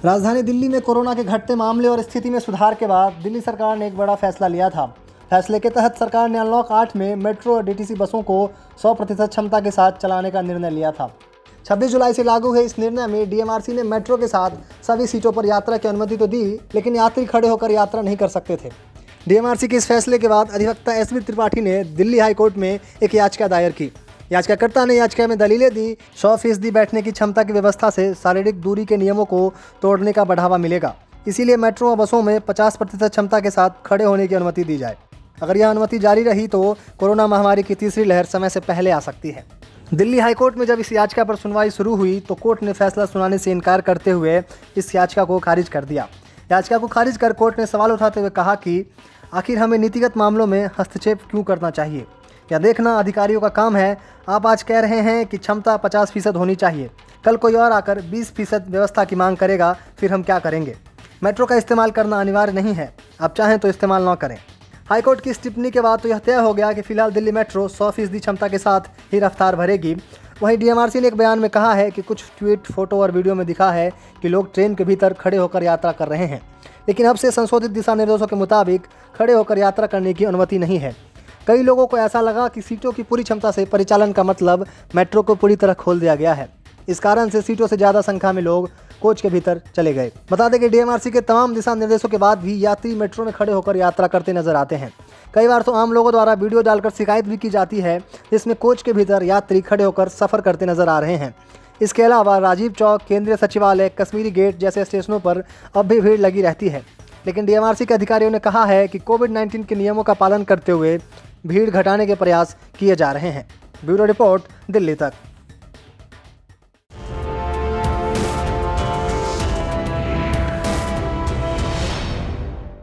राजधानी दिल्ली में कोरोना के घटते मामले और स्थिति में सुधार के बाद दिल्ली सरकार ने एक बड़ा फैसला लिया था। फैसले के तहत सरकार ने अनलॉक 8 में मेट्रो और डीटीसी बसों को 100% क्षमता के साथ चलाने का निर्णय लिया था। 26 जुलाई से लागू हुए इस निर्णय में डीएमआरसी ने मेट्रो के साथ सभी सीटों पर यात्रा की अनुमति तो दी, लेकिन यात्री खड़े होकर यात्रा नहीं कर सकते थे। डीएमआरसी के इस फैसले के बाद अधिवक्ता एसबी त्रिपाठी ने दिल्ली हाईकोर्ट में एक याचिका दायर की। याचिकाकर्ता ने याचिका में दलीलें दी। 100% बैठने की क्षमता की व्यवस्था से शारीरिक दूरी के नियमों को तोड़ने का बढ़ावा मिलेगा, इसीलिए मेट्रो और बसों में 50% क्षमता के साथ खड़े होने की अनुमति दी जाए। अगर यह अनुमति जारी रही तो कोरोना महामारी की तीसरी लहर समय से पहले आ सकती है। दिल्ली हाईकोर्ट में जब इस याचिका पर सुनवाई शुरू हुई तो कोर्ट ने फैसला सुनाने से इनकार करते हुए इस याचिका को खारिज कर दिया। याचिका को खारिज कर कोर्ट ने सवाल उठाते हुए कहा कि आखिर हमें नीतिगत मामलों में हस्तक्षेप क्यों करना चाहिए? यह देखना अधिकारियों का काम है। आप आज कह रहे हैं कि क्षमता 50% होनी चाहिए, कल कोई और आकर 20% व्यवस्था की मांग करेगा, फिर हम क्या करेंगे? मेट्रो का इस्तेमाल करना अनिवार्य नहीं है, आप चाहें तो इस्तेमाल न करें। हाईकोर्ट की इस टिप्पणी के बाद तो यह तय हो गया कि फिलहाल दिल्ली मेट्रो 100% क्षमता के साथ ही रफ्तार भरेगी। वहीं डीएमआरसी ने एक बयान में कहा है कि कुछ ट्वीट, फोटो और वीडियो में दिखा है कि लोग ट्रेन के भीतर खड़े होकर यात्रा कर रहे हैं, लेकिन अब से संशोधित दिशा निर्देशों के मुताबिक खड़े होकर यात्रा करने की अनुमति नहीं है। कई लोगों को ऐसा लगा कि सीटों की पूरी क्षमता से परिचालन का मतलब मेट्रो को पूरी तरह खोल दिया गया है। इस कारण से सीटों से ज़्यादा संख्या में लोग कोच के भीतर चले गए। बता दें कि डीएमआरसी के तमाम दिशा निर्देशों के बाद भी यात्री मेट्रो में खड़े होकर यात्रा करते नजर आते हैं। कई बार तो आम लोगों द्वारा वीडियो डालकर शिकायत भी की जाती है, जिसमें कोच के भीतर यात्री खड़े होकर सफ़र करते नजर आ रहे हैं। इसके अलावा राजीव चौक, केंद्रीय सचिवालय, कश्मीरी गेट जैसे स्टेशनों पर अब भी भीड़ लगी रहती है, लेकिन डीएमआरसी के अधिकारियों ने कहा है कि कोविड-19 के नियमों का पालन करते हुए भीड़ घटाने के प्रयास किए जा रहे हैं। ब्यूरो रिपोर्ट, दिल्ली तक।